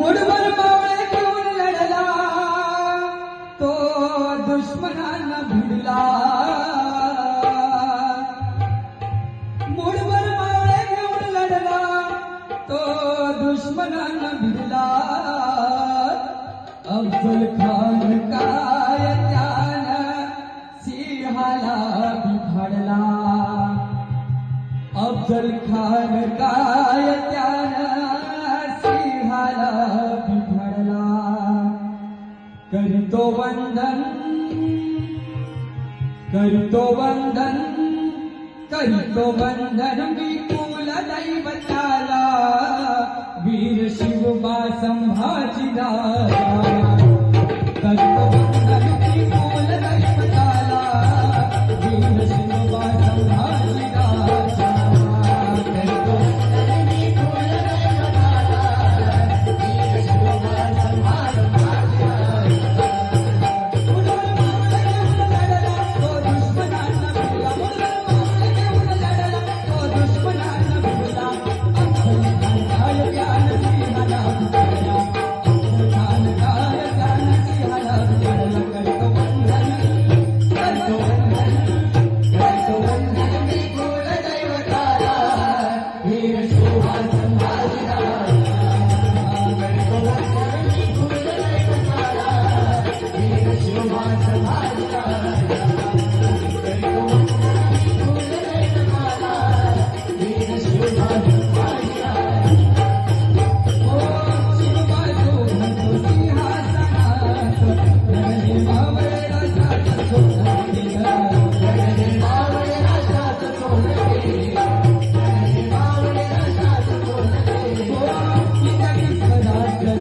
मुठभर मावळे घेऊन लढला तो दुश्मनांना भिडला. मुठभर मावळे घेऊन लढला तो दुश्मनांना भिडला. अफजल खान काय त्यानं सिंहाला बिघडला. अफजल खान काय त्यानं सिंहाला बिघडला. करीतो वंदन करीतो वंदन करीतो वंदन मी कुलदैवताला वीर शिवबा संभाजीला. करतो